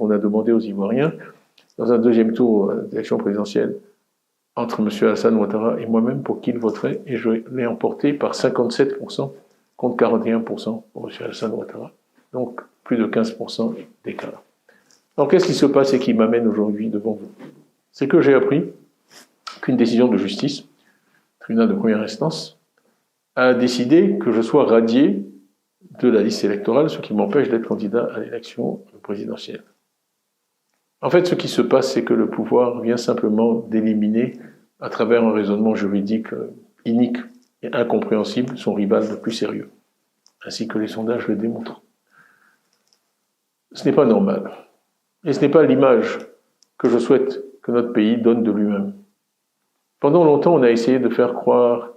qu'on a demandé aux Ivoiriens dans un deuxième tour d'élection présidentielle entre M. Alassane Ouattara et moi-même pour qui il voterait, et je l'ai emporté par 57% contre 41% pour M. Alassane Ouattara. Donc, plus de 15% d'écart. Alors, qu'est-ce qui se passe et qui m'amène aujourd'hui devant vous? C'est que j'ai appris qu'une décision de justice, tribunal de première instance, a décidé que je sois radié de la liste électorale, ce qui m'empêche d'être candidat à l'élection présidentielle. En fait, ce qui se passe, c'est que le pouvoir vient simplement d'éliminer, à travers un raisonnement juridique inique et incompréhensible, son rival le plus sérieux, ainsi que les sondages le démontrent. Ce n'est pas normal. Et ce n'est pas l'image que je souhaite que notre pays donne de lui-même. Pendant longtemps, on a essayé de faire croire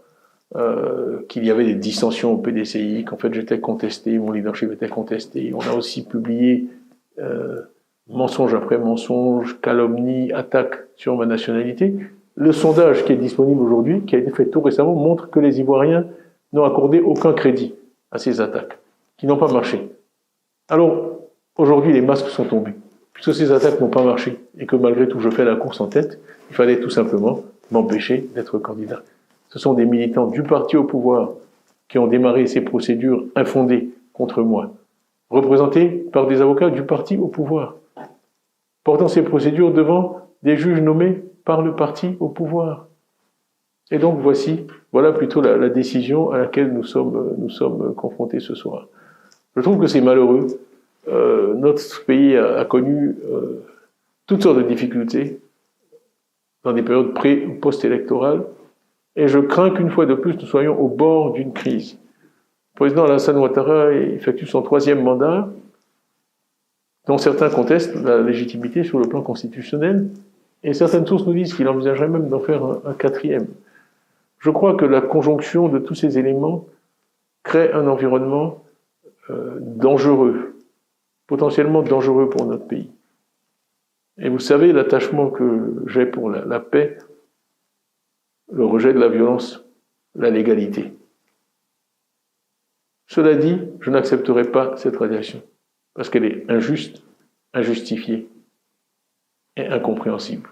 qu'il y avait des dissensions au PDCI, qu'en fait j'étais contesté, mon leadership était contesté. On a aussi publié mensonge après mensonge, calomnie, attaque sur ma nationalité. Le sondage qui est disponible aujourd'hui, qui a été fait tout récemment, montre que les Ivoiriens n'ont accordé aucun crédit à ces attaques, qui n'ont pas marché. Alors, aujourd'hui, les masques sont tombés. Puisque ces attaques n'ont pas marché, et que malgré tout je fais la course en tête, il fallait tout simplement m'empêcher d'être candidat. Ce sont des militants du parti au pouvoir qui ont démarré ces procédures infondées contre moi, représentés par des avocats du parti au pouvoir, portant ces procédures devant des juges nommés par le parti au pouvoir. Et donc voilà plutôt la décision à laquelle nous sommes confrontés ce soir. Je trouve que c'est malheureux. Notre pays a connu toutes sortes de difficultés dans des périodes pré- ou post-électorales, et je crains qu'une fois de plus, nous soyons au bord d'une crise. Le président Alassane Ouattara effectue son 3e mandat, dont certains contestent la légitimité sur le plan constitutionnel, et certaines sources nous disent qu'il envisagerait même d'en faire un 4e. Je crois que la conjonction de tous ces éléments crée un environnement dangereux, potentiellement dangereux pour notre pays. Et vous savez l'attachement que j'ai pour la paix, le rejet de la violence, la légalité. Cela dit, je n'accepterai pas cette radiation, parce qu'elle est injuste, injustifiée et incompréhensible.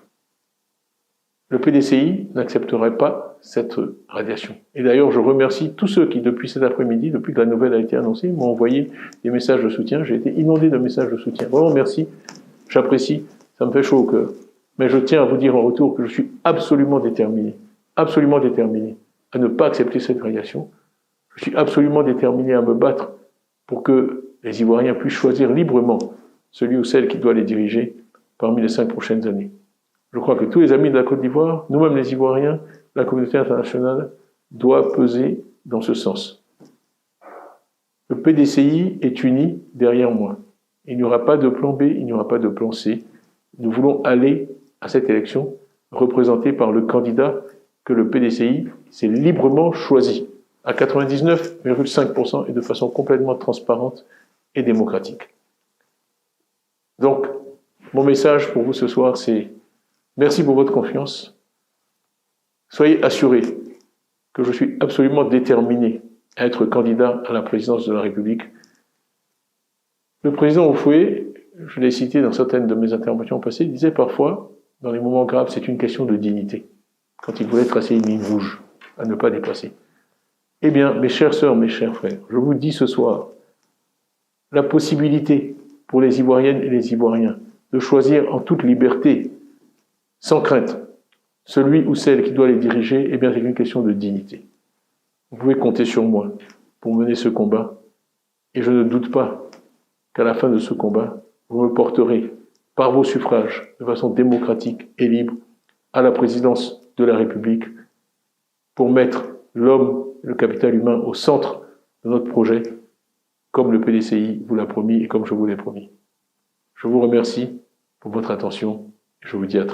Le PDCI n'accepterait pas cette radiation. Et d'ailleurs, je remercie tous ceux qui, depuis cet après-midi, depuis que la nouvelle a été annoncée, m'ont envoyé des messages de soutien. J'ai été inondé de messages de soutien. Vraiment, merci, j'apprécie, ça me fait chaud au cœur. Mais je tiens à vous dire en retour que je suis absolument déterminé à ne pas accepter cette radiation. Je suis absolument déterminé à me battre pour que les Ivoiriens puissent choisir librement celui ou celle qui doit les diriger parmi les 5 prochaines années. Je crois que tous les amis de la Côte d'Ivoire, nous-mêmes les Ivoiriens, la communauté internationale, doit peser dans ce sens. Le PDCI est uni derrière moi. Il n'y aura pas de plan B, il n'y aura pas de plan C. Nous voulons aller à cette élection représentée par le candidat que le PDCI s'est librement choisi, à 99,5% et de façon complètement transparente et démocratique. Donc, mon message pour vous ce soir, c'est merci pour votre confiance. Soyez assurés que je suis absolument déterminé à être candidat à la présidence de la République. Le président Houphouët, je l'ai cité dans certaines de mes interventions passées, disait parfois, dans les moments graves, c'est une question de dignité, quand il voulait tracer une ligne rouge à ne pas dépasser. Eh bien, mes chères sœurs, mes chers frères, je vous dis ce soir, la possibilité pour les Ivoiriennes et les Ivoiriens de choisir en toute liberté, sans crainte, celui ou celle qui doit les diriger, eh bien, c'est une question de dignité. Vous pouvez compter sur moi pour mener ce combat, et je ne doute pas qu'à la fin de ce combat, vous me porterez, par vos suffrages, de façon démocratique et libre, à la présidence de la République, pour mettre l'homme, le capital humain au centre de notre projet, comme le PDCI vous l'a promis et comme je vous l'ai promis. Je vous remercie pour votre attention, et je vous dis à très bientôt.